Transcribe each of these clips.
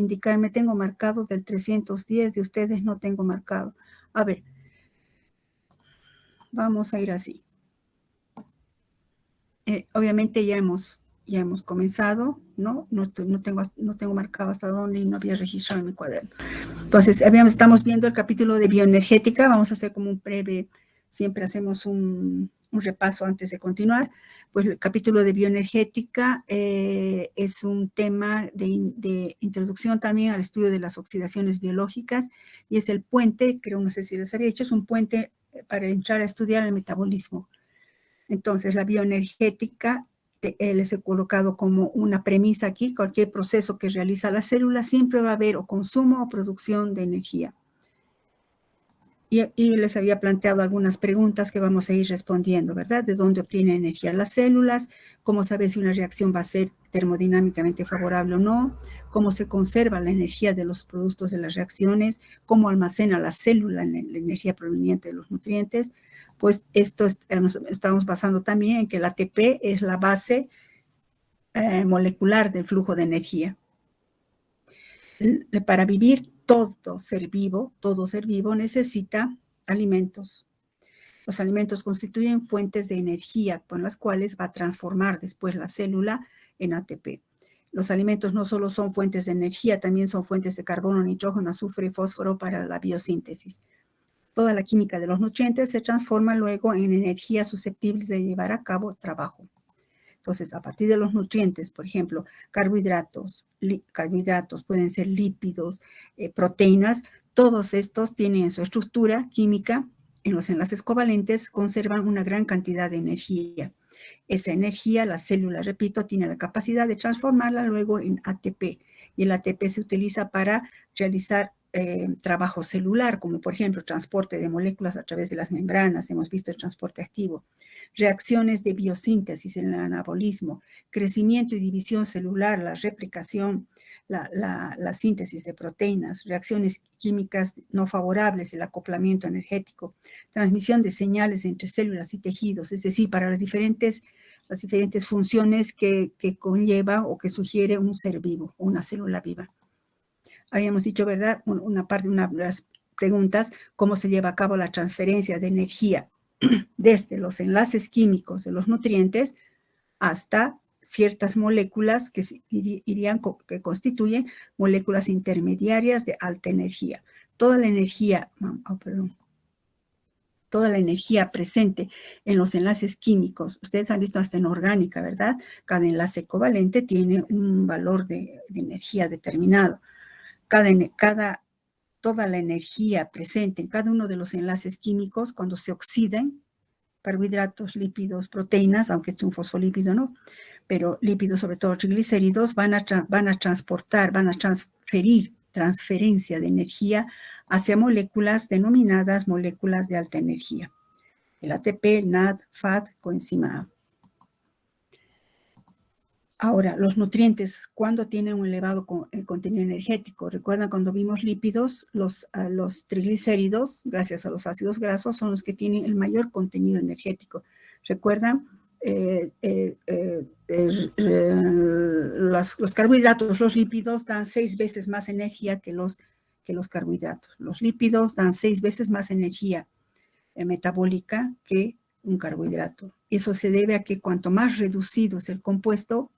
indicarme, tengo marcado del 310, de ustedes no tengo marcado. A ver, vamos a ir así. Obviamente ya hemos comenzado, ¿no? No tengo marcado hasta dónde y no había registrado en mi cuaderno. Entonces, estamos viendo el capítulo de bioenergética. Vamos a hacer como un breve, siempre hacemos un repaso antes de continuar. Pues el capítulo de bioenergética es un tema de introducción también al estudio de las oxidaciones biológicas y es el puente, creo, no sé si les había dicho, es un puente para entrar a estudiar el metabolismo. Entonces, la bioenergética les he colocado como una premisa aquí: cualquier proceso que realiza la célula siempre va a haber o consumo o producción de energía. Y les había planteado algunas preguntas que vamos a ir respondiendo, ¿verdad? ¿De dónde obtienen energía las células? ¿Cómo saber si una reacción va a ser termodinámicamente favorable o no? ¿Cómo se conserva la energía de los productos de las reacciones? ¿Cómo almacena la célula la energía proveniente de los nutrientes? Pues esto estamos basando también en que el ATP es la base molecular del flujo de energía. Para vivir, todo ser vivo necesita alimentos. Los alimentos constituyen fuentes de energía con las cuales va a transformar después la célula en ATP. Los alimentos no solo son fuentes de energía, también son fuentes de carbono, nitrógeno, azufre y fósforo para la biosíntesis. Toda la química de los nutrientes se transforma luego en energía susceptible de llevar a cabo trabajo. Entonces, a partir de los nutrientes, por ejemplo, carbohidratos pueden ser lípidos, proteínas, todos estos tienen su estructura química, en los enlaces covalentes conservan una gran cantidad de energía. Esa energía, la célula, repito, tiene la capacidad de transformarla luego en ATP, y el ATP se utiliza para realizar trabajo celular, como por ejemplo transporte de moléculas a través de las membranas, hemos visto el transporte activo, reacciones de biosíntesis en el anabolismo, crecimiento y división celular, la replicación, la síntesis de proteínas, reacciones químicas no favorables, el acoplamiento energético, transmisión de señales entre células y tejidos, es decir, para las diferentes funciones que conlleva o que sugiere un ser vivo, una célula viva. Habíamos dicho, ¿verdad? Una de las preguntas: ¿cómo se lleva a cabo la transferencia de energía desde los enlaces químicos de los nutrientes hasta ciertas moléculas que constituyen moléculas intermediarias de alta energía? Toda la energía presente en los enlaces químicos, ustedes han visto hasta en orgánica, ¿verdad? Cada enlace covalente tiene un valor de energía determinado. Toda la energía presente en cada uno de los enlaces químicos, cuando se oxidan, carbohidratos, lípidos, proteínas, aunque es un fosfolípido, ¿no? Pero lípidos, sobre todo triglicéridos, van a transferir transferencia de energía hacia moléculas denominadas moléculas de alta energía. El ATP, NAD, FAD, coenzima A. Ahora, los nutrientes, ¿cuándo tienen un elevado contenido energético? Recuerdan cuando vimos lípidos, los triglicéridos, gracias a los ácidos grasos, son los que tienen el mayor contenido energético. ¿Recuerdan? Los carbohidratos, los lípidos dan 6 veces más energía que los carbohidratos. Los lípidos dan 6 veces más energía metabólica que un carbohidrato. Eso se debe a que cuanto más reducido es el compuesto,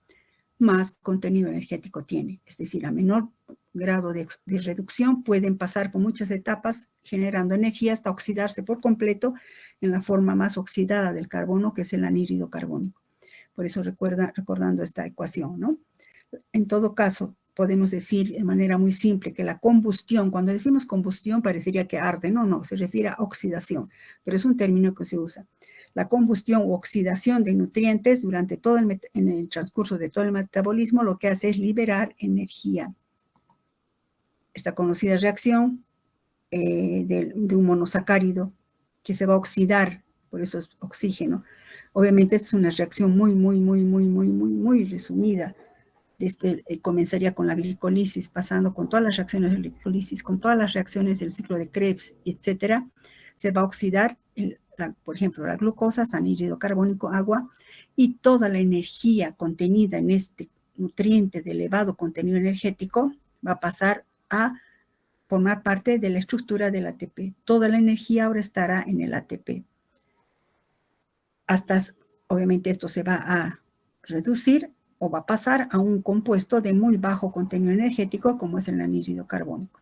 más contenido energético tiene. Es decir, a menor grado de reducción pueden pasar por muchas etapas generando energía hasta oxidarse por completo en la forma más oxidada del carbono, que es el anhídrido carbónico. Por eso recordando esta ecuación, ¿no? En todo caso, podemos decir de manera muy simple que la combustión, cuando decimos combustión parecería que arde, no, se refiere a oxidación, pero es un término que se usa. La combustión u oxidación de nutrientes durante en el transcurso de todo el metabolismo lo que hace es liberar energía. Esta conocida reacción de un monosacárido que se va a oxidar, por eso es oxígeno. Obviamente esta es una reacción muy resumida. Comenzaría con la glicolisis, pasando con todas las reacciones de glicolisis, con todas las reacciones del ciclo de Krebs, etcétera. Se va a oxidar, por ejemplo, la glucosa, anhídrido carbónico, agua, y toda la energía contenida en este nutriente de elevado contenido energético va a pasar a formar parte de la estructura del ATP. Toda la energía ahora estará en el ATP. Obviamente esto se va a reducir o va a pasar a un compuesto de muy bajo contenido energético como es el anhídrido carbónico.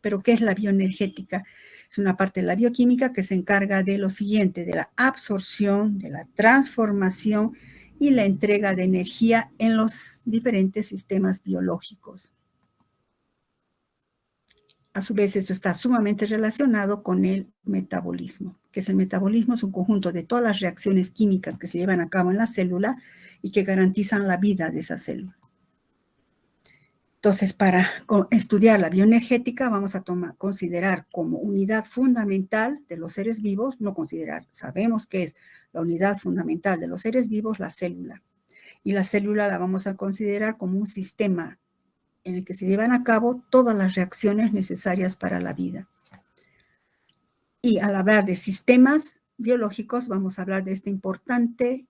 Pero ¿qué es la bioenergética? Es una parte de la bioquímica que se encarga de lo siguiente, de la absorción, de la transformación y la entrega de energía en los diferentes sistemas biológicos. A su vez, esto está sumamente relacionado con el metabolismo, que es el metabolismo, es un conjunto de todas las reacciones químicas que se llevan a cabo en la célula y que garantizan la vida de esa célula. Entonces, para estudiar la bioenergética, vamos a considerar como unidad fundamental de los seres vivos, no considerar, sabemos que es la unidad fundamental de los seres vivos, la célula. Y la célula la vamos a considerar como un sistema en el que se llevan a cabo todas las reacciones necesarias para la vida. Y al hablar de sistemas biológicos, vamos a hablar de este importante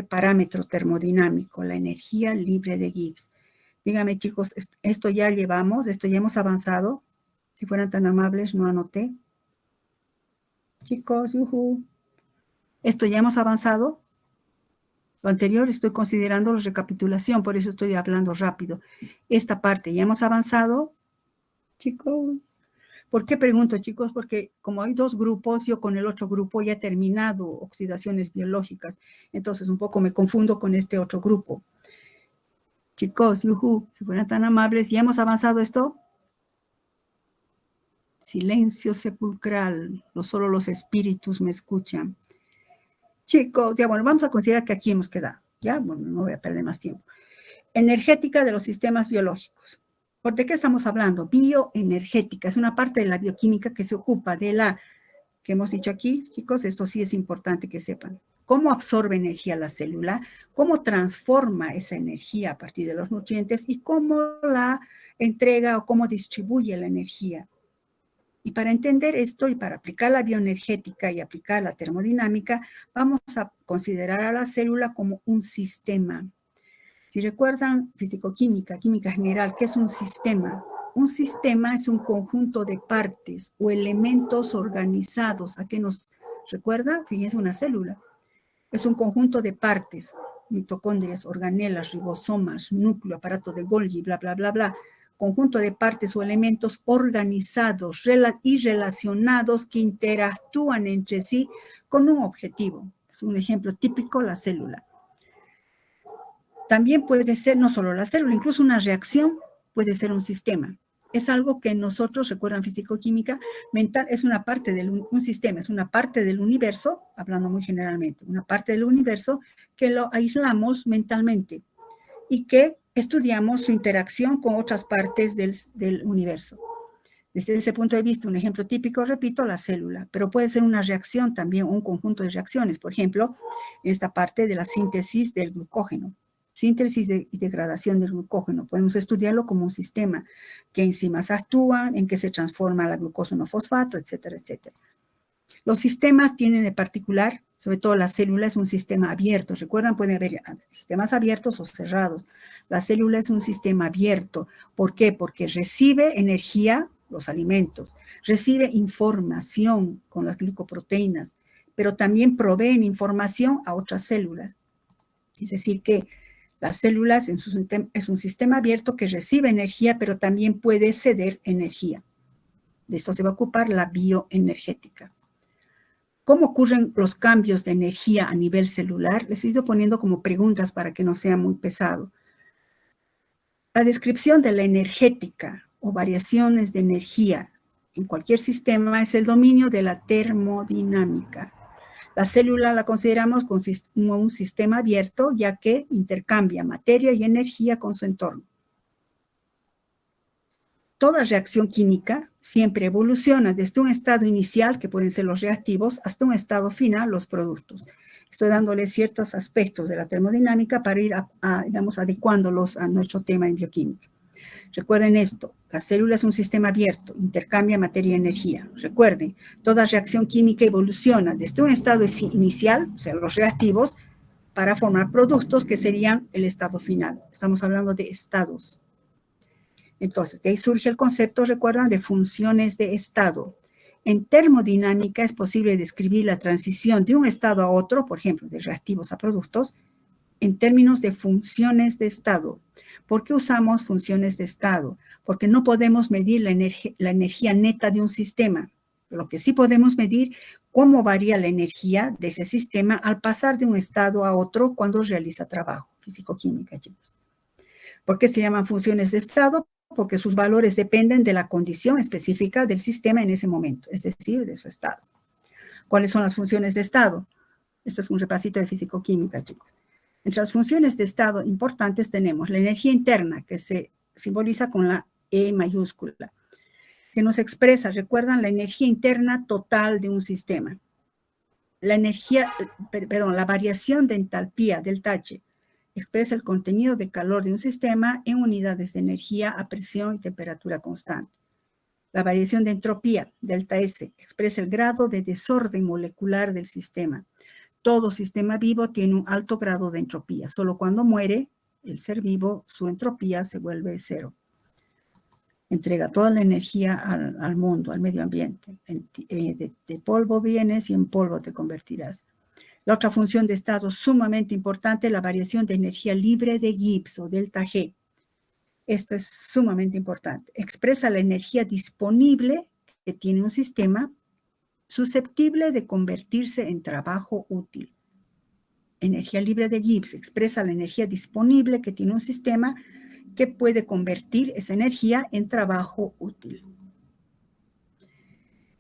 parámetro termodinámico, la energía libre de Gibbs. Dígame, chicos, esto ya hemos avanzado. Si fueran tan amables, no anoté. Chicos, esto ya hemos avanzado. Lo anterior estoy considerando la recapitulación, por eso estoy hablando rápido. Esta parte ya hemos avanzado, chicos. ¿Por qué pregunto, chicos? Porque como hay dos grupos, yo con el otro grupo ya he terminado oxidaciones biológicas. Entonces un poco me confundo con este otro grupo. Chicos, si fueran tan amables, ¿ya hemos avanzado esto? Silencio sepulcral, solo los espíritus me escuchan. Chicos, ya bueno, vamos a considerar que aquí hemos quedado. Ya, bueno, no voy a perder más tiempo. Energética de los sistemas biológicos. ¿De qué estamos hablando? Bioenergética, es una parte de la bioquímica que se ocupa de la, que hemos dicho aquí, chicos, esto sí es importante que sepan. Cómo absorbe energía la célula, cómo transforma esa energía a partir de los nutrientes y cómo la entrega o cómo distribuye la energía. Y para entender esto y para aplicar la bioenergética y aplicar la termodinámica, vamos a considerar a la célula como un sistema. Si recuerdan fisicoquímica, química general, ¿qué es un sistema? Un sistema es un conjunto de partes o elementos organizados. ¿A qué nos recuerda? Fíjense, una célula. Es un conjunto de partes, mitocondrias, organelas, ribosomas, núcleo, aparato de Golgi, bla, bla, bla, bla. Conjunto de partes o elementos organizados y relacionados que interactúan entre sí con un objetivo. Es un ejemplo típico, la célula. También puede ser no solo la célula, incluso una reacción puede ser un sistema. Es algo que nosotros, recuerdan fisicoquímica, mental es una parte de un sistema, es una parte del universo, hablando muy generalmente, una parte del universo que lo aislamos mentalmente y que estudiamos su interacción con otras partes del universo. Desde ese punto de vista, un ejemplo típico, repito, la célula, pero puede ser una reacción también, un conjunto de reacciones. Por ejemplo, en esta parte de la síntesis del glucógeno. Síntesis y degradación del glucógeno. Podemos estudiarlo como un sistema. ¿Qué enzimas actúan? ¿En qué se transforma la glucosa en fosfato? Etcétera, etcétera. Los sistemas tienen en particular, sobre todo la célula es un sistema abierto. Recuerdan, puede haber sistemas abiertos o cerrados. La célula es un sistema abierto. ¿Por qué? Porque recibe energía, los alimentos, recibe información con las glicoproteínas, pero también proveen información a otras células. Es decir, que las células es un sistema abierto que recibe energía, pero también puede ceder energía. De esto se va a ocupar la bioenergética. ¿Cómo ocurren los cambios de energía a nivel celular? Les he ido poniendo como preguntas para que no sea muy pesado. La descripción de la energética o variaciones de energía en cualquier sistema es el dominio de la termodinámica. La célula la consideramos como un sistema abierto, ya que intercambia materia y energía con su entorno. Toda reacción química siempre evoluciona desde un estado inicial, que pueden ser los reactivos, hasta un estado final, los productos. Estoy dándoles ciertos aspectos de la termodinámica para ir, digamos, adecuándolos a nuestro tema en bioquímica. Recuerden esto, la célula es un sistema abierto, intercambia materia y energía. Recuerden, toda reacción química evoluciona desde un estado inicial, o sea, los reactivos, para formar productos que serían el estado final. Estamos hablando de estados. Entonces, de ahí surge el concepto, recuerdan, de funciones de estado. En termodinámica es posible describir la transición de un estado a otro, por ejemplo, de reactivos a productos, en términos de funciones de estado. ¿Por qué usamos funciones de estado? Porque no podemos medir la energía neta de un sistema. Lo que sí podemos medir cómo varía la energía de ese sistema al pasar de un estado a otro cuando realiza trabajo. Físico-química, chicos. ¿Por qué se llaman funciones de estado? Porque sus valores dependen de la condición específica del sistema en ese momento, es decir, de su estado. ¿Cuáles son las funciones de estado? Esto es un repasito de físico-química, chicos. Entre las funciones de estado importantes tenemos la energía interna, que se simboliza con la E mayúscula, que nos expresa, recuerdan, la energía interna total de un sistema. La variación de entalpía del H expresa el contenido de calor de un sistema en unidades de energía a presión y temperatura constante. La variación de entropía, delta S, expresa el grado de desorden molecular del sistema. Todo sistema vivo tiene un alto grado de entropía. Solo cuando muere el ser vivo, su entropía se vuelve cero. Entrega toda la energía al mundo, al medio ambiente. De polvo vienes y en polvo te convertirás. La otra función de estado sumamente importante es la variación de energía libre de Gibbs o delta G. Esto es sumamente importante. Expresa la energía disponible que tiene un sistema susceptible de convertirse en trabajo útil. Energía libre de Gibbs expresa la energía disponible que tiene un sistema que puede convertir esa energía en trabajo útil.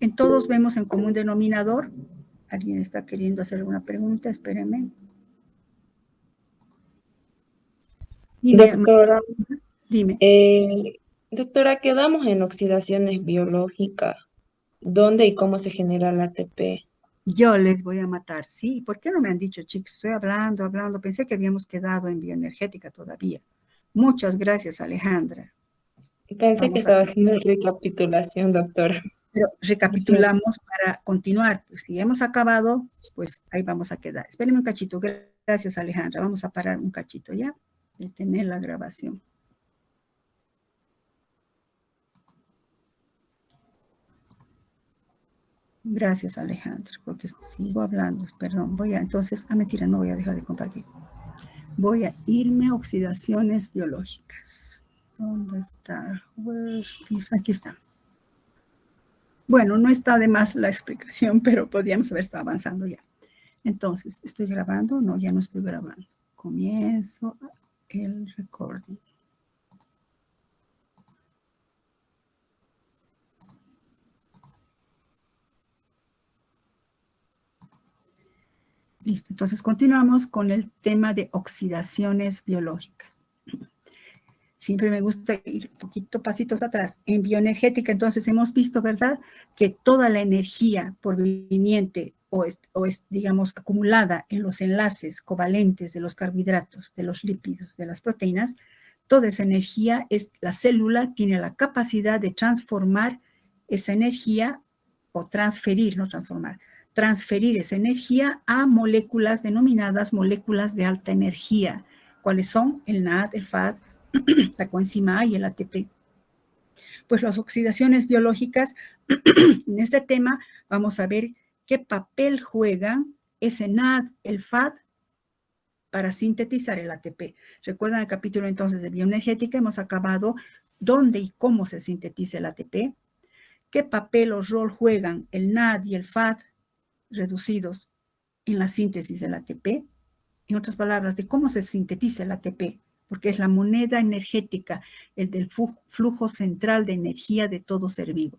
En todos vemos en común denominador. ¿Alguien está queriendo hacer alguna pregunta? Espérenme. Doctora, dime. Doctora, quedamos en oxidaciones biológicas. ¿Dónde y cómo se genera la ATP? Yo les voy a matar, sí. ¿Por qué no me han dicho, chicos? Estoy hablando. Pensé que habíamos quedado en bioenergética todavía. Muchas gracias, Alejandra. Pensé que estaba haciendo recapitulación, doctora. Pero recapitulamos para continuar. Pues si hemos acabado, pues ahí vamos a quedar. Espérenme un cachito. Gracias, Alejandra. Vamos a parar un cachito, ¿ya? Detener la grabación. Gracias, Alejandra, porque sigo hablando. Perdón, entonces, mentira, no voy a dejar de compartir. Voy a irme a oxidaciones biológicas. ¿Dónde está? Aquí está. Bueno, no está de más la explicación, pero podríamos haber estado avanzando ya. Entonces, ¿estoy grabando? No, ya no estoy grabando. Comienzo el recording. Listo, entonces continuamos con el tema de oxidaciones biológicas. Siempre me gusta ir un poquito pasitos atrás. En bioenergética, entonces, hemos visto, ¿verdad?, que toda la energía proveniente o es, digamos, acumulada en los enlaces covalentes de los carbohidratos, de los lípidos, de las proteínas, toda esa energía, la célula tiene la capacidad de transformar esa energía o transferir, no transformar, transferir esa energía a moléculas denominadas moléculas de alta energía. ¿Cuáles son? El NAD, el FAD, la coenzima A y el ATP. Pues las oxidaciones biológicas, en este tema vamos a ver qué papel juegan ese NAD, el FAD, para sintetizar el ATP. Recuerdan el capítulo entonces de bioenergética, hemos acabado dónde y cómo se sintetiza el ATP, qué papel o rol juegan el NAD y el FAD reducidos en la síntesis del ATP, en otras palabras, de cómo se sintetiza el ATP, porque es la moneda energética, el del flujo central de energía de todo ser vivo.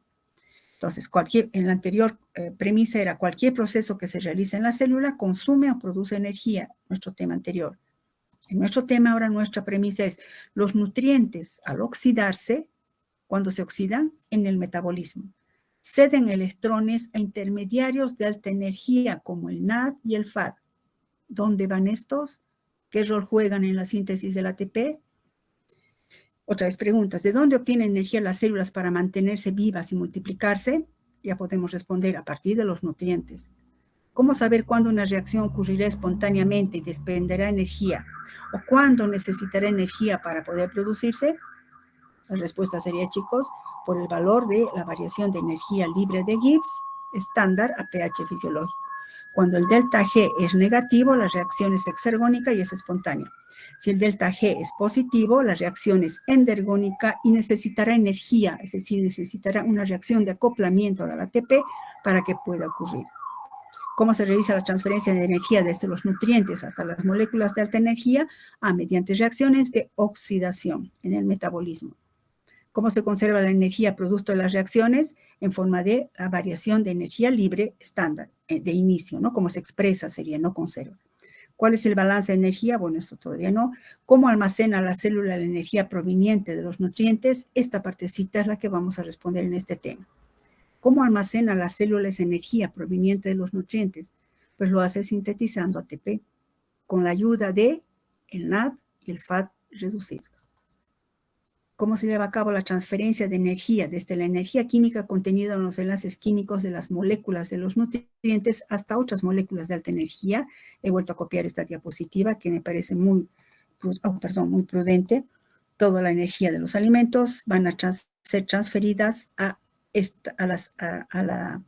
Entonces, en la anterior premisa era cualquier proceso que se realice en la célula consume o produce energía, nuestro tema anterior. En nuestro tema ahora nuestra premisa es los nutrientes al oxidarse, cuando se oxidan en el metabolismo, ceden electrones a intermediarios de alta energía como el NAD y el FAD. ¿Dónde van estos? ¿Qué rol juegan en la síntesis del ATP? Otra vez preguntas, ¿de dónde obtienen energía las células para mantenerse vivas y multiplicarse? Ya podemos responder a partir de los nutrientes. ¿Cómo saber cuándo una reacción ocurrirá espontáneamente y desprenderá energía? ¿O cuándo necesitará energía para poder producirse? La respuesta sería, chicos, por el valor de la variación de energía libre de Gibbs estándar a pH fisiológico. Cuando el delta G es negativo, la reacción es exergónica y es espontánea. Si el delta G es positivo, la reacción es endergónica y necesitará energía, es decir, necesitará una reacción de acoplamiento a la ATP para que pueda ocurrir. ¿Cómo se realiza la transferencia de energía desde los nutrientes hasta las moléculas de alta energía? Mediante reacciones de oxidación en el metabolismo. ¿Cómo se conserva la energía producto de las reacciones? En forma de la variación de energía libre estándar, de inicio, ¿no? Como se expresa sería, no conserva. ¿Cuál es el balance de energía? Bueno, esto todavía no. ¿Cómo almacena la célula la energía proveniente de los nutrientes? Esta partecita es la que vamos a responder en este tema. ¿Cómo almacena la célula esa energía proveniente de los nutrientes? Pues lo hace sintetizando ATP con la ayuda de el NAD y el FAD reducido. ¿Cómo se lleva a cabo la transferencia de energía desde la energía química contenida en los enlaces químicos de las moléculas de los nutrientes hasta otras moléculas de alta energía? He vuelto a copiar esta diapositiva que me parece muy prudente. Toda la energía de los alimentos van a ser transferidas a la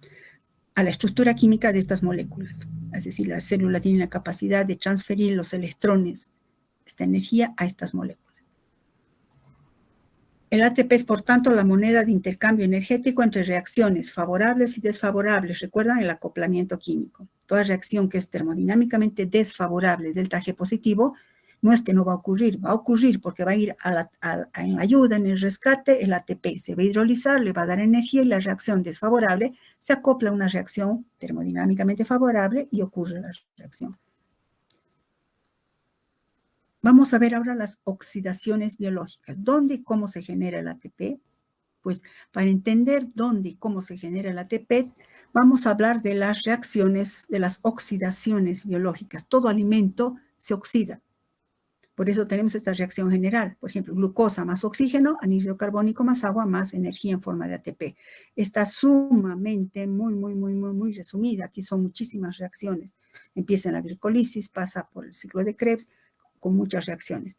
estructura química de estas moléculas. Es decir, la célula tiene la capacidad de transferir los electrones, esta energía, a estas moléculas. El ATP es, por tanto, la moneda de intercambio energético entre reacciones favorables y desfavorables. Recuerdan el acoplamiento químico. Toda reacción que es termodinámicamente desfavorable, delta G positivo, no es que no va a ocurrir porque va a ir en ayuda, en el rescate, el ATP se va a hidrolizar, le va a dar energía y la reacción desfavorable se acopla a una reacción termodinámicamente favorable y ocurre la reacción. Vamos a ver ahora las oxidaciones biológicas. ¿Dónde y cómo se genera el ATP? Pues para entender dónde y cómo se genera el ATP, vamos a hablar de las reacciones, de las oxidaciones biológicas. Todo alimento se oxida. Por eso tenemos esta reacción general. Por ejemplo, glucosa más oxígeno, anhídrido carbónico más agua más energía en forma de ATP. Está sumamente, muy resumida. Aquí son muchísimas reacciones. Empieza en la glicólisis, pasa por el ciclo de Krebs, con muchas reacciones.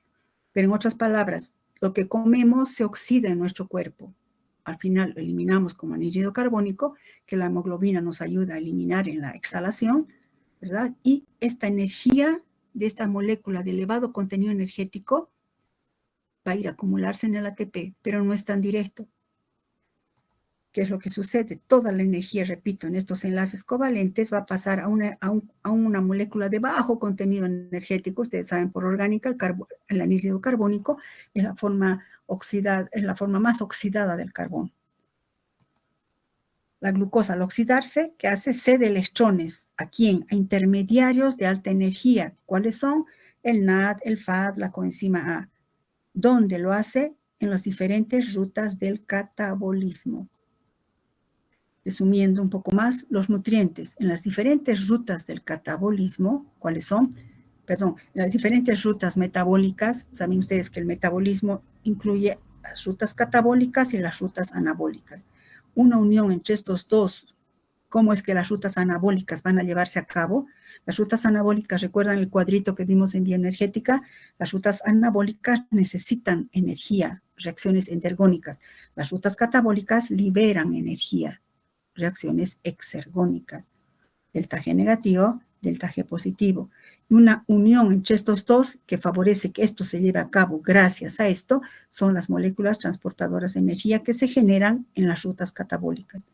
Pero en otras palabras, lo que comemos se oxida en nuestro cuerpo. Al final lo eliminamos como anhídrido carbónico, que la hemoglobina nos ayuda a eliminar en la exhalación, ¿verdad? Y esta energía de esta molécula de elevado contenido energético va a ir a acumularse en el ATP, pero no es tan directo. ¿Qué es lo que sucede? Toda la energía, repito, en estos enlaces covalentes va a pasar a una molécula de bajo contenido energético. Ustedes saben, por orgánica, el anhídrido carbónico es la forma más oxidada del carbón. La glucosa, al oxidarse, ¿qué hace? Cede electrones. ¿A quién? A intermediarios de alta energía. ¿Cuáles son? El NAD, el FAD, la coenzima A. ¿Dónde lo hace? En las diferentes rutas del catabolismo. Resumiendo un poco más, los nutrientes en las diferentes rutas del catabolismo, ¿cuáles son? En las diferentes rutas metabólicas, saben ustedes que el metabolismo incluye las rutas catabólicas y las rutas anabólicas. Una unión entre estos dos, ¿cómo es que las rutas anabólicas van a llevarse a cabo? Las rutas anabólicas, recuerdan el cuadrito que vimos en bioenergética, las rutas anabólicas necesitan energía, reacciones endergónicas. Las rutas catabólicas liberan energía, reacciones exergónicas, delta G negativo, delta G positivo. Una unión entre estos dos que favorece que esto se lleve a cabo gracias a esto son las moléculas transportadoras de energía que se generan en las rutas catabólicas.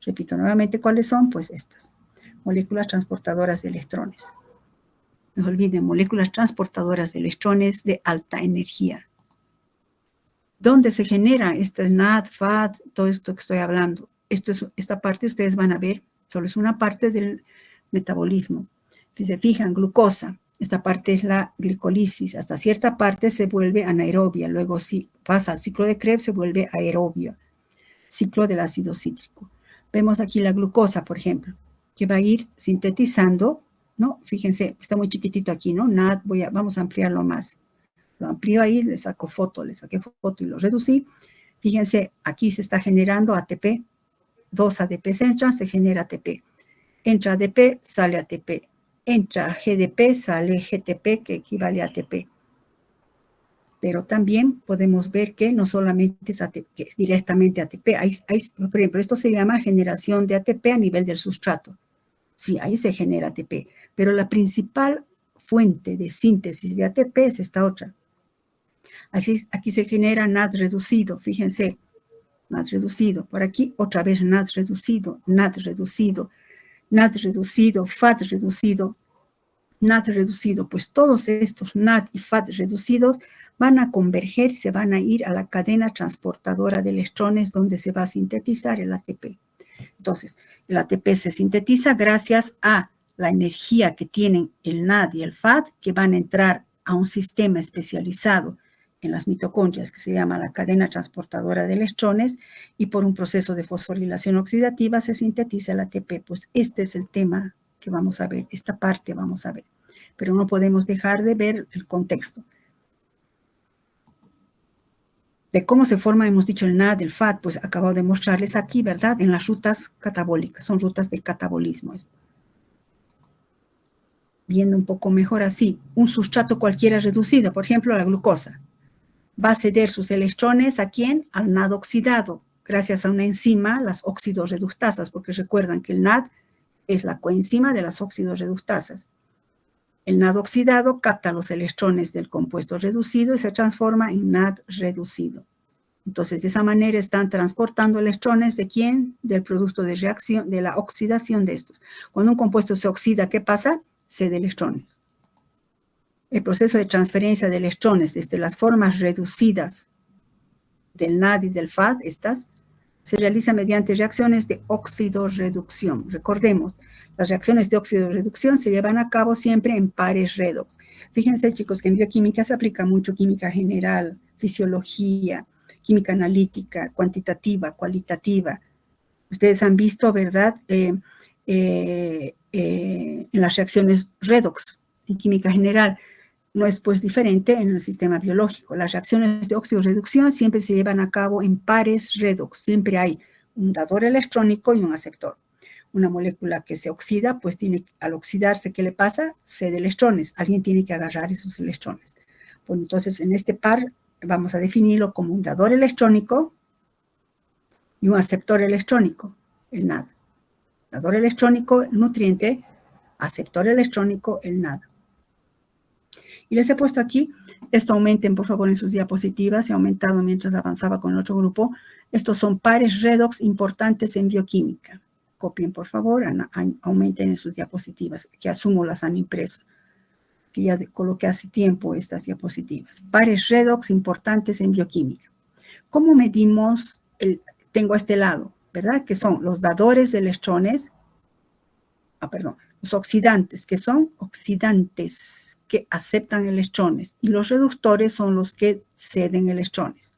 Repito nuevamente cuáles son, pues estas, moléculas transportadoras de electrones. No se olviden, moléculas transportadoras de electrones de alta energía. ¿Dónde se genera este NAD, FAD, todo esto que estoy hablando? Esta parte ustedes van a ver, solo es una parte del metabolismo. Si se fijan, glucosa, esta parte es la glicólisis, hasta cierta parte se vuelve anaerobia, luego si pasa al ciclo de Krebs se vuelve aerobia, ciclo del ácido cítrico. Vemos aquí la glucosa, por ejemplo, que va a ir sintetizando, ¿no? Fíjense, está muy chiquitito aquí, ¿no? Vamos a ampliarlo más. Lo amplío ahí, le saqué foto y lo reducí. Fíjense, aquí se está generando ATP. 2 ADPs entran, se genera ATP. Entra ADP, sale ATP. Entra GDP, sale GTP, que equivale a ATP. Pero también podemos ver que no solamente es, ATP, que es directamente ATP. Por ejemplo, esto se llama generación de ATP a nivel del sustrato. Sí, ahí se genera ATP. Pero la principal fuente de síntesis de ATP es esta otra. Aquí se genera NAD reducido, fíjense, NAD reducido. Por aquí otra vez NAD reducido, NAD reducido, NAD reducido, FAT reducido, NAD reducido. Pues todos estos NAD y FAT reducidos van a converger, se van a ir a la cadena transportadora de electrones donde se va a sintetizar el ATP. Entonces, el ATP se sintetiza gracias a la energía que tienen el NAD y el FAT, que van a entrar a un sistema especializado en las mitocondrias, que se llama la cadena transportadora de electrones, y por un proceso de fosforilación oxidativa se sintetiza el ATP. Pues este es el tema que vamos a ver, esta parte vamos a ver. Pero no podemos dejar de ver el contexto. De cómo se forma, hemos dicho, el NAD, el FAT, pues acabo de mostrarles aquí, ¿verdad? En las rutas catabólicas, son rutas de catabolismo. Viendo un poco mejor así, un sustrato cualquiera reducido, por ejemplo, la glucosa, va a ceder sus electrones ¿a quién? Al NAD oxidado, gracias a una enzima, las óxido-reductasas, porque recuerdan que el NAD es la coenzima de las óxido-reductasas. El NAD oxidado capta los electrones del compuesto reducido y se transforma en NAD reducido. Entonces, de esa manera están transportando electrones ¿de quién? Del producto de reacción, de la oxidación de estos. Cuando un compuesto se oxida, ¿qué pasa? Cede electrones. El proceso de transferencia de electrones desde las formas reducidas del NAD y del FAT, estas, se realiza mediante reacciones de oxidorreducción. Recordemos, las reacciones de oxidorreducción se llevan a cabo siempre en pares redox. Fíjense, chicos, que en bioquímica se aplica mucho química general, fisiología, química analítica, cuantitativa, cualitativa. Ustedes han visto, ¿verdad?, en las reacciones redox, en química general. No es pues diferente en el sistema biológico. Las reacciones de oxidorreducción siempre se llevan a cabo en pares redox. Siempre hay un dador electrónico y un aceptor. Una molécula que se oxida, pues al oxidarse, ¿qué le pasa? Cede electrones. Alguien tiene que agarrar esos electrones. Bueno, entonces en este par vamos a definirlo como un dador electrónico y un aceptor electrónico, el NAD. Dador electrónico, el nutriente, aceptor electrónico, el NAD. Y les he puesto aquí, esto aumenten por favor en sus diapositivas, se ha aumentado mientras avanzaba con el otro grupo. Estos son pares redox importantes en bioquímica. Copien por favor, aumenten en sus diapositivas, que asumo las han impreso, que ya coloqué hace tiempo estas diapositivas. Pares redox importantes en bioquímica. ¿Cómo medimos? Tengo a este lado, ¿verdad? Que son los dadores de electrones, los oxidantes, que son oxidantes que aceptan electrones, y los reductores son los que ceden electrones.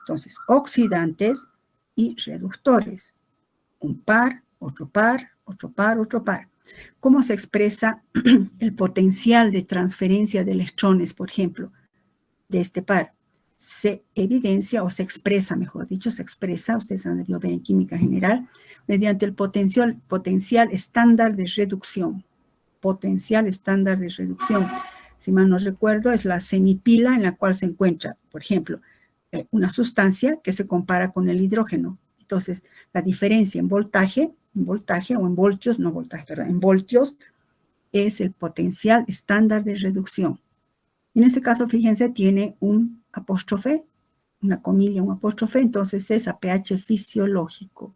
Entonces, oxidantes y reductores. Un par, otro par, otro par, otro par. ¿Cómo se expresa el potencial de transferencia de electrones, por ejemplo, de este par? Se evidencia, o se expresa, mejor dicho, se expresa, ustedes han debido ver en química general, mediante el potencial estándar de reducción. Potencial estándar de reducción. Si mal no recuerdo, es la semipila en la cual se encuentra, por ejemplo, una sustancia que se compara con el hidrógeno. Entonces, la diferencia en voltaje o en voltios, no voltaje, perdón, en voltios, es el potencial estándar de reducción. En este caso, fíjense, tiene un apóstrofe, una comilla, un apóstrofe, entonces es a pH fisiológico.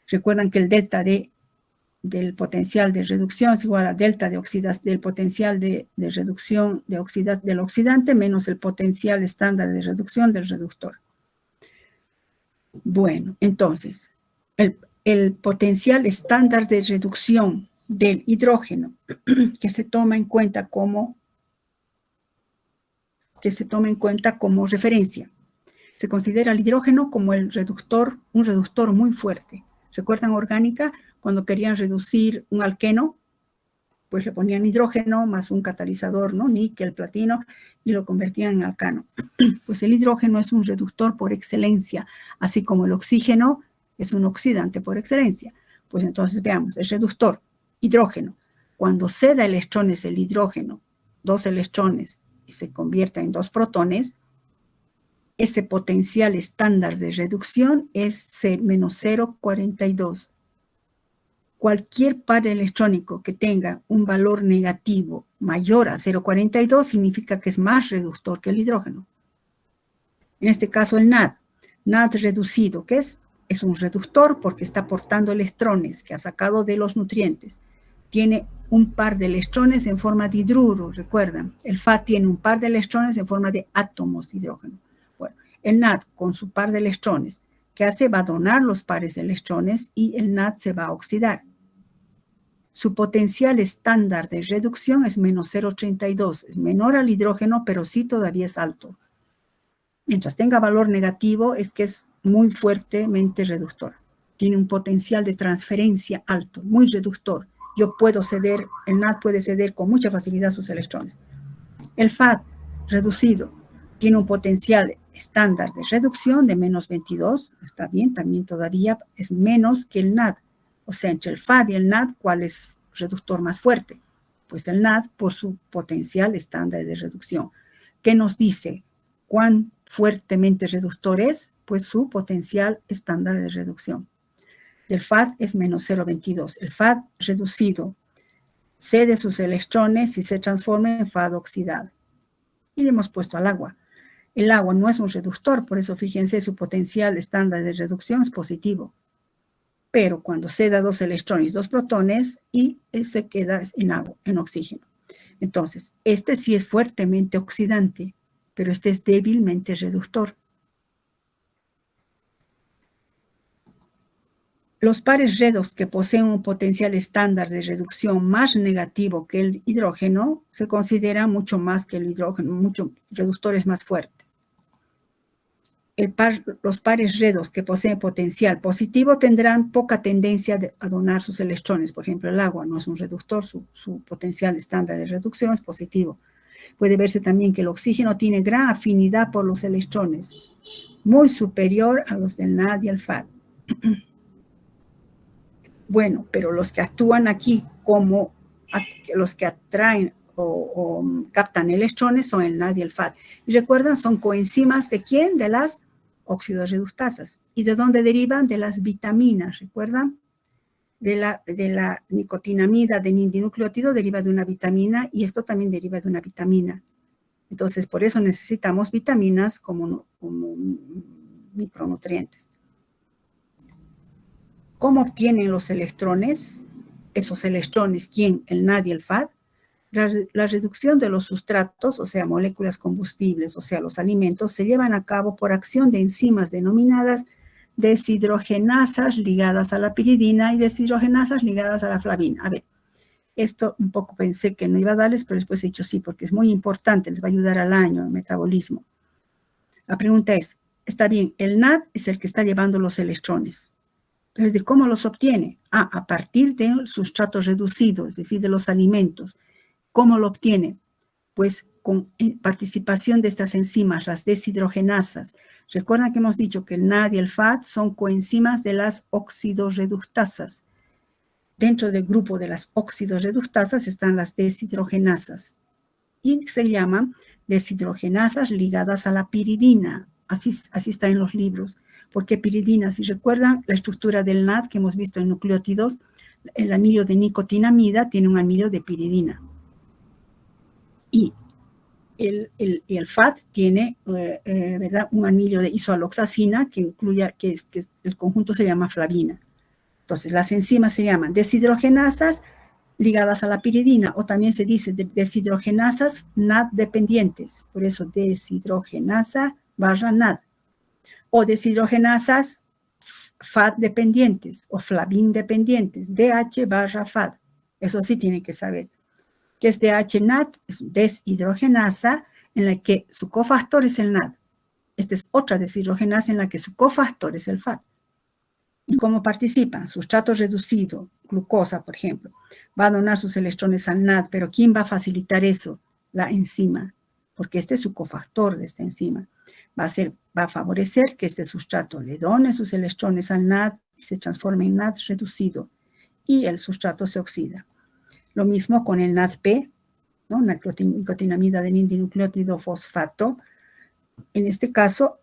Recuerdan que el delta del potencial de reducción es igual a delta del potencial de reducción del oxidante menos el potencial estándar de reducción del reductor. Bueno, entonces, el potencial estándar de reducción del hidrógeno que se toma en cuenta como referencia. Se considera el hidrógeno como un reductor muy fuerte. ¿Recuerdan orgánica? Cuando querían reducir un alqueno, pues le ponían hidrógeno más un catalizador, ¿no? Níquel, platino, y lo convertían en alcano. Pues el hidrógeno es un reductor por excelencia, así como el oxígeno es un oxidante por excelencia. Pues entonces veamos, el reductor, hidrógeno. Cuando ceda electrones el hidrógeno, 2 electrones, y se convierta en 2 protones, ese potencial estándar de reducción es menos 0,42. Cualquier par electrónico que tenga un valor negativo mayor a 0,42 significa que es más reductor que el hidrógeno. En este caso el NAD reducido, ¿qué es? Es un reductor porque está aportando electrones que ha sacado de los nutrientes. Tiene un par de electrones en forma de hidruro, recuerdan. El FAD tiene un par de electrones en forma de átomos de hidrógeno. Bueno, el NAD con su par de electrones, ¿qué hace? Va a donar los pares de electrones y el NAD se va a oxidar. Su potencial estándar de reducción es menos 0,32. Es menor al hidrógeno, pero sí todavía es alto. Mientras tenga valor negativo, es que es muy fuertemente reductor. Tiene un potencial de transferencia alto, muy reductor. Yo puedo ceder, el NAD puede ceder con mucha facilidad sus electrones. El FAD reducido tiene un potencial estándar de reducción de menos 22. Está bien, también todavía es menos que el NAD. O sea, entre el FAD y el NAD, ¿cuál es reductor más fuerte? Pues el NAD por su potencial estándar de reducción. ¿Qué nos dice? ¿Cuán fuertemente reductor es? Pues su potencial estándar de reducción. El FAD es menos 0,22. El FAD reducido cede sus electrones y se transforma en FAD oxidado. Y le hemos puesto al agua. El agua no es un reductor, por eso fíjense, su potencial estándar de reducción es positivo. Pero cuando ceda 2 electrones, 2 protones, y se queda en agua, en oxígeno. Entonces, este sí es fuertemente oxidante, pero este es débilmente reductor. Los pares redos que poseen un potencial estándar de reducción más negativo que el hidrógeno se consideran mucho más que el hidrógeno, muchos reductores más fuertes. Los pares redos que poseen potencial positivo tendrán poca tendencia a donar sus electrones. Por ejemplo, el agua no es un reductor, su potencial estándar de reducción es positivo. Puede verse también que el oxígeno tiene gran afinidad por los electrones, muy superior a los del NAD y el FAD. Bueno, pero los que actúan aquí como los que atraen o captan electrones son el NAD y el FAD. Y recuerdan, son coenzimas ¿de quién? De las oxidorreductasas. ¿Y de dónde derivan? De las vitaminas, ¿recuerdan? De la nicotinamida de nidinucleótido deriva de una vitamina y esto también deriva de una vitamina. Entonces, por eso necesitamos vitaminas como micronutrientes. ¿Cómo obtienen los electrones? Esos electrones, ¿quién? El NAD y el FAD. La reducción de los sustratos, o sea, moléculas combustibles, o sea, los alimentos, se llevan a cabo por acción de enzimas denominadas deshidrogenasas ligadas a la piridina y deshidrogenasas ligadas a la flavina. A ver, esto un poco pensé que no iba a darles, pero después he dicho sí, porque es muy importante, les va a ayudar al año el metabolismo. La pregunta es, está bien, el NAD es el que está llevando los electrones, pero ¿de cómo los obtiene? A partir del sustrato reducido, es decir, de los alimentos. ¿Cómo lo obtiene? Pues con participación de estas enzimas, las deshidrogenasas. Recuerdan que hemos dicho que el NAD y el FAD son coenzimas de las oxidorreductasas. Dentro del grupo de las oxidorreductasas están las deshidrogenasas y se llaman deshidrogenasas ligadas a la piridina. Así está en los libros. ¿Por qué piridina? Si recuerdan la estructura del NAD que hemos visto en nucleótidos, el anillo de nicotinamida tiene un anillo de piridina. Y el FAD tiene ¿verdad? Un anillo de isoaloxacina que incluye, que el conjunto se llama flavina. Entonces, las enzimas se llaman deshidrogenasas ligadas a la piridina, o también se dice deshidrogenasas NAD dependientes, por eso deshidrogenasa barra NAD, o deshidrogenasas FAD dependientes o flavin dependientes, DH barra FAD. Eso sí tienen que saber. ¿Qué es DH-NAD? Es deshidrogenasa en la que su cofactor es el NAD. Esta es otra deshidrogenasa en la que su cofactor es el FAD. ¿Y cómo participan? Sustrato reducido, glucosa, por ejemplo, va a donar sus electrones al NAD, pero ¿quién va a facilitar eso? La enzima, porque este es su cofactor de esta enzima. Va a favorecer que este sustrato le done sus electrones al NAD y se transforme en NAD reducido y el sustrato se oxida. Lo mismo con el NADP, ¿no? Nicotinamida adenina-dinucleótido fosfato. En este caso,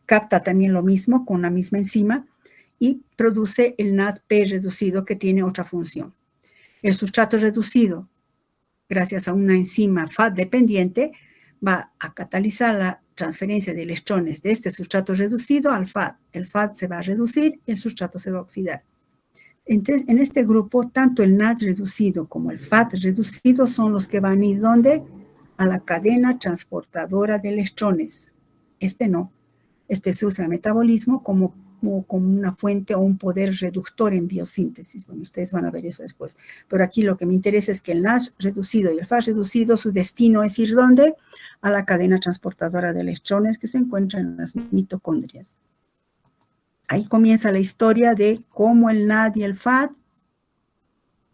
capta también lo mismo con la misma enzima y produce el NADP reducido que tiene otra función. El sustrato reducido, gracias a una enzima FAT dependiente, va a catalizar la transferencia de electrones de este sustrato reducido al FAT. El FAT se va a reducir y el sustrato se va a oxidar. Entonces, en este grupo, tanto el NAD reducido como el FAT reducido son los que van a ir ¿dónde? A la cadena transportadora de electrones. Este no. Este se usa en el metabolismo como una fuente o un poder reductor en biosíntesis. Bueno, ustedes van a ver eso después. Pero aquí lo que me interesa es que el NAD reducido y el FAT reducido, su destino es ir ¿dónde? A la cadena transportadora de electrones que se encuentra en las mitocondrias. Ahí comienza la historia de cómo el NAD y el FAT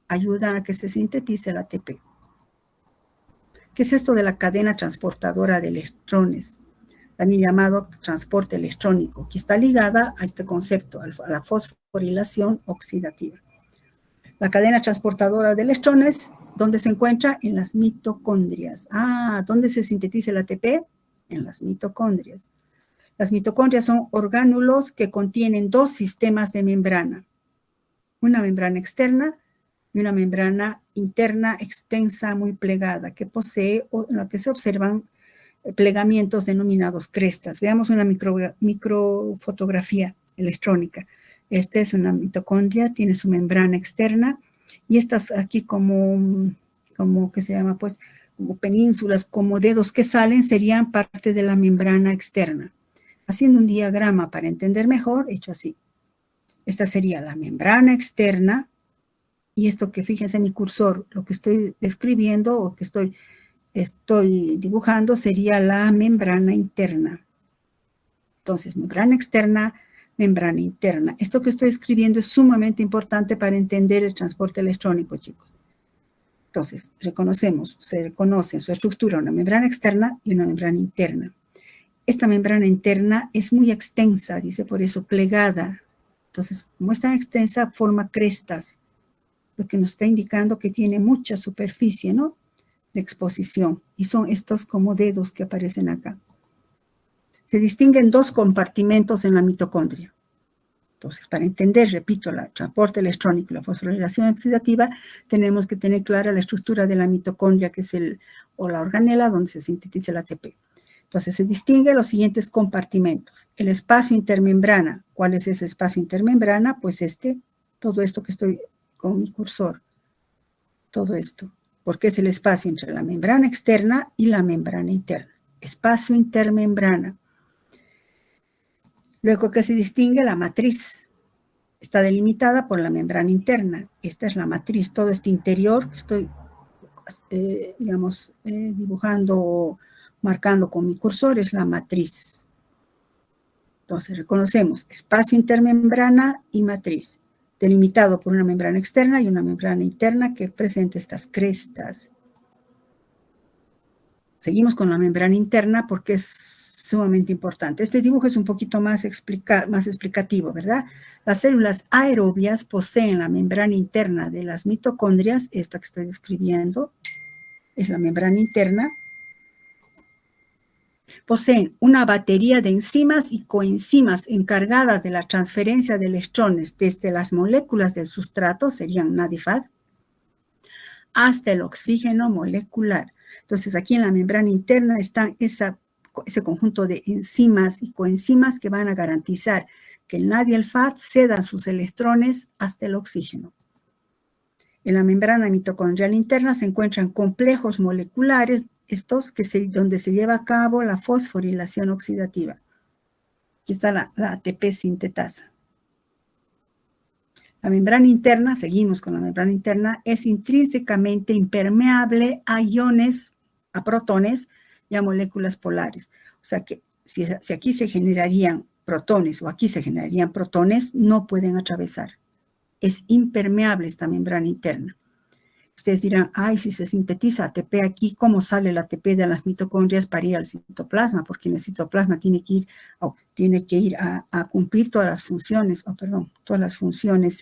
ayudan a que se sintetice el ATP. ¿Qué es esto de la cadena transportadora de electrones? También llamado transporte electrónico, que está ligada a este concepto, a la fosforilación oxidativa. La cadena transportadora de electrones, ¿dónde se encuentra? En las mitocondrias. ¿Dónde se sintetiza el ATP? En las mitocondrias. Las mitocondrias son orgánulos que contienen dos sistemas de membrana. Una membrana externa y una membrana interna extensa, muy plegada, que posee, en la que se observan plegamientos denominados crestas. Veamos una microfotografía electrónica. Esta es una mitocondria, tiene su membrana externa y estas aquí como que se llama, pues, como penínsulas, como dedos que salen, serían parte de la membrana externa. Haciendo un diagrama para entender mejor, hecho así. Esta sería la membrana externa y esto que fíjense en mi cursor, lo que estoy describiendo o que estoy dibujando sería la membrana interna. Entonces, membrana externa, membrana interna. Esto que estoy escribiendo es sumamente importante para entender el transporte electrónico, chicos. Entonces, se reconoce su estructura una membrana externa y una membrana interna. Esta membrana interna es muy extensa, dice por eso plegada. Entonces, como es tan extensa, forma crestas, lo que nos está indicando que tiene mucha superficie, ¿no?, de exposición. Y son estos como dedos que aparecen acá. Se distinguen dos compartimentos en la mitocondria. Entonces, para entender, repito, el transporte electrónico y la fosforilación oxidativa, tenemos que tener clara la estructura de la mitocondria, que es la organela donde se sintetiza el ATP. Entonces, se distinguen los siguientes compartimentos. El espacio intermembrana. ¿Cuál es ese espacio intermembrana? Pues todo esto que estoy con mi cursor. Todo esto. Porque es el espacio entre la membrana externa y la membrana interna. Espacio intermembrana. Luego que se distingue la matriz. Está delimitada por la membrana interna. Esta es la matriz. Todo este interior que estoy, dibujando o marcando con mi cursor es la matriz. Entonces, reconocemos espacio intermembrana y matriz, delimitado por una membrana externa y una membrana interna que presenta estas crestas. Seguimos con la membrana interna porque es sumamente importante. Este dibujo es un poquito más explicativo, ¿verdad? Las células aerobias poseen la membrana interna de las mitocondrias, esta que estoy describiendo, es la membrana interna. Poseen una batería de enzimas y coenzimas encargadas de la transferencia de electrones desde las moléculas del sustrato, serían NAD y FAD, hasta el oxígeno molecular. Entonces, aquí en la membrana interna está ese conjunto de enzimas y coenzimas que van a garantizar que el NAD y el FAD cedan sus electrones hasta el oxígeno. En la membrana mitocondrial interna se encuentran complejos moleculares, donde se lleva a cabo la fosforilación oxidativa. Aquí está la ATP sintetasa. La membrana interna, seguimos con la membrana interna, es intrínsecamente impermeable a iones, a protones y a moléculas polares. O sea que si aquí se generarían protones o aquí se generarían protones, no pueden atravesar. Es impermeable esta membrana interna. Ustedes dirán, si se sintetiza ATP aquí, ¿cómo sale el ATP de las mitocondrias para ir al citoplasma? Porque en el citoplasma tiene que ir a cumplir todas las funciones,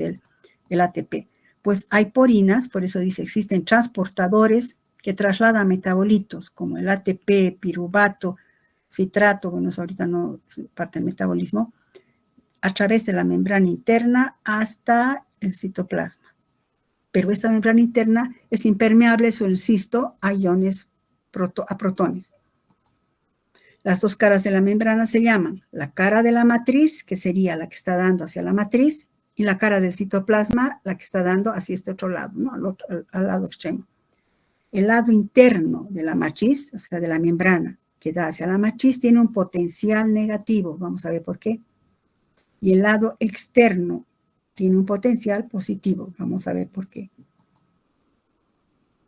el ATP. Pues hay porinas, por eso dice, existen transportadores que traslada metabolitos como el ATP, piruvato, citrato, bueno, eso ahorita no es parte del metabolismo, a través de la membrana interna hasta el citoplasma. Pero esta membrana interna es impermeable, eso insisto, a iones, a protones. Las dos caras de la membrana se llaman la cara de la matriz, que sería la que está dando hacia la matriz, y la cara del citoplasma, la que está dando hacia este otro lado, ¿no? al lado extremo. El lado interno de la matriz, o sea, de la membrana que da hacia la matriz, tiene un potencial negativo. Vamos a ver por qué. Y el lado externo tiene un potencial positivo. Vamos a ver por qué.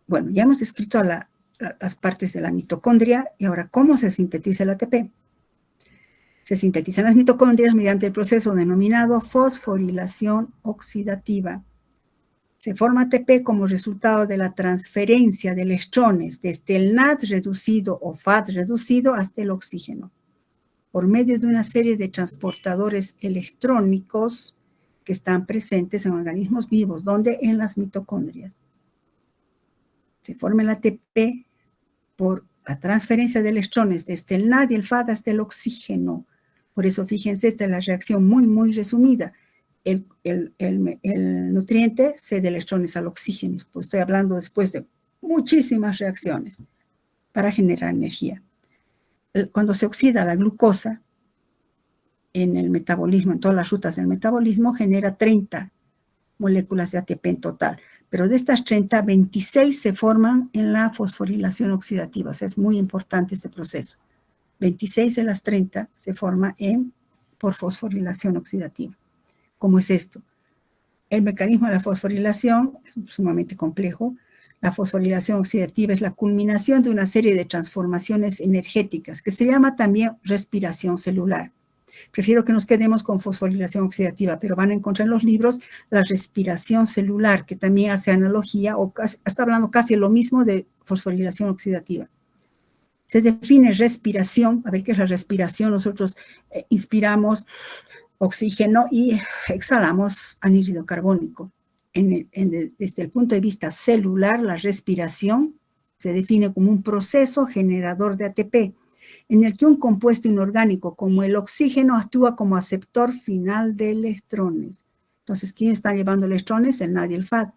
Bueno, ya hemos descrito las partes de la mitocondria y ahora, ¿cómo se sintetiza el ATP? Se sintetizan las mitocondrias mediante el proceso denominado fosforilación oxidativa. Se forma ATP como resultado de la transferencia de electrones desde el NAD reducido o FAD reducido hasta el oxígeno, por medio de una serie de transportadores electrónicos que están presentes en organismos vivos, donde en las mitocondrias. Se forma el ATP por la transferencia de electrones desde el NAD y el FAD hasta el oxígeno. Por eso, fíjense, esta es la reacción muy, muy resumida. El nutriente cede electrones al oxígeno. Pues estoy hablando después de muchísimas reacciones para generar energía. Cuando se oxida la glucosa en el metabolismo, en todas las rutas del metabolismo, genera 30 moléculas de ATP en total. Pero de estas 30, 26 se forman en la fosforilación oxidativa. O sea, es muy importante este proceso. 26 de las 30 se forman por fosforilación oxidativa. ¿Cómo es esto? El mecanismo de la fosforilación es sumamente complejo. La fosforilación oxidativa es la culminación de una serie de transformaciones energéticas que se llama también respiración celular. Prefiero que nos quedemos con fosforilación oxidativa, pero van a encontrar en los libros la respiración celular, que también hace analogía o está hablando casi lo mismo de fosforilación oxidativa. Se define respiración. A ver, ¿qué es la respiración? Nosotros inspiramos oxígeno y exhalamos anhídrido carbónico. Desde el punto de vista celular, la respiración se define como un proceso generador de ATP, en el que un compuesto inorgánico como el oxígeno actúa como aceptor final de electrones. Entonces, ¿quién está llevando electrones? El NAD y el FAD.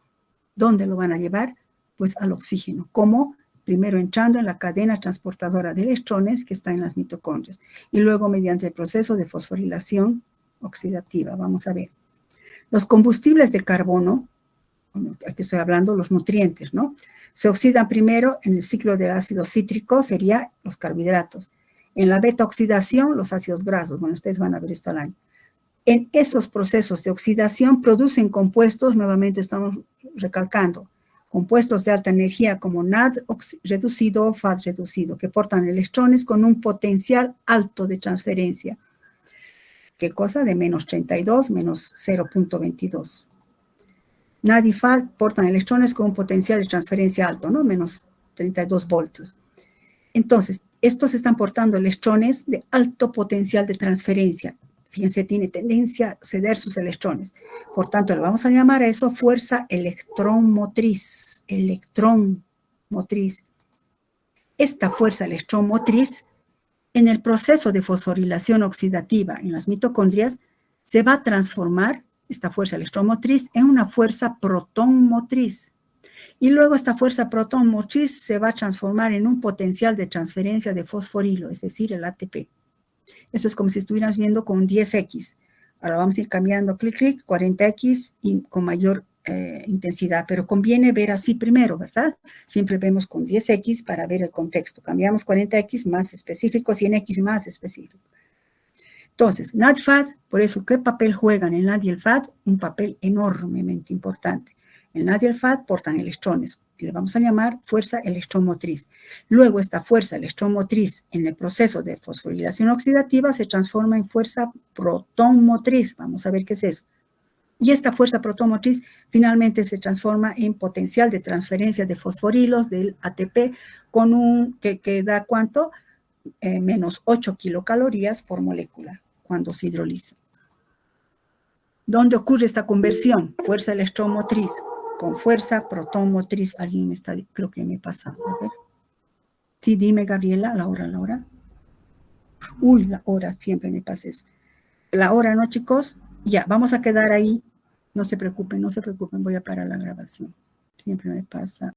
¿Dónde lo van a llevar? Pues al oxígeno. ¿Cómo? Primero entrando en la cadena transportadora de electrones que está en las mitocondrias y luego mediante el proceso de fosforilación oxidativa. Vamos a ver. Los combustibles de carbono, aquí estoy hablando los nutrientes, ¿no? Se oxidan primero en el ciclo del ácido cítrico, sería los carbohidratos. En la beta oxidación, los ácidos grasos. Bueno, ustedes van a ver esto al año. En esos procesos de oxidación producen compuestos, nuevamente estamos recalcando, compuestos de alta energía como NAD reducido o FAD reducido, que portan electrones con un potencial alto de transferencia. ¿Qué cosa? De menos 32, menos 0.22. NAD y FAD portan electrones con un potencial de transferencia alto, ¿no? Menos 32 voltios. Entonces, estos están portando electrones de alto potencial de transferencia. Fíjense, tiene tendencia a ceder sus electrones. Por tanto, le vamos a llamar a eso fuerza electrón motriz. Electrón motriz. Esta fuerza electrón motriz, en el proceso de fosforilación oxidativa en las mitocondrias, se va a transformar esta fuerza electromotriz en una fuerza protón motriz. Y luego esta fuerza protón motriz se va a transformar en un potencial de transferencia de fosforilo, es decir, el ATP. Eso es como si estuviéramos viendo con 10X. Ahora vamos a ir cambiando, clic, clic, 40X y con mayor intensidad, pero conviene ver así primero, ¿verdad? Siempre vemos con 10X para ver el contexto. Cambiamos 40X más específico, 100X más específico. Entonces, NAD-FAD, por eso, ¿qué papel juegan el NAD y el FAD? Un papel enormemente importante. El NAD y el FAD portan electrones, y le vamos a llamar fuerza electromotriz. Luego, esta fuerza electromotriz en el proceso de fosforilación oxidativa se transforma en fuerza protonmotriz. Vamos a ver qué es eso. Y esta fuerza protomotriz finalmente se transforma en potencial de transferencia de fosforilos del ATP con un, que da ¿cuánto? Menos 8 kilocalorías por molécula cuando se hidroliza. ¿Dónde ocurre esta conversión? Fuerza electromotriz. con fuerza, protón motriz. Alguien me está, creo que me pasa. A ver. Sí, dime, Gabriela, la hora. Uy, la hora, siempre me pasa eso. La hora, ¿no, chicos? Ya, vamos a quedar ahí. No se preocupen, voy a parar la grabación. Siempre me pasa.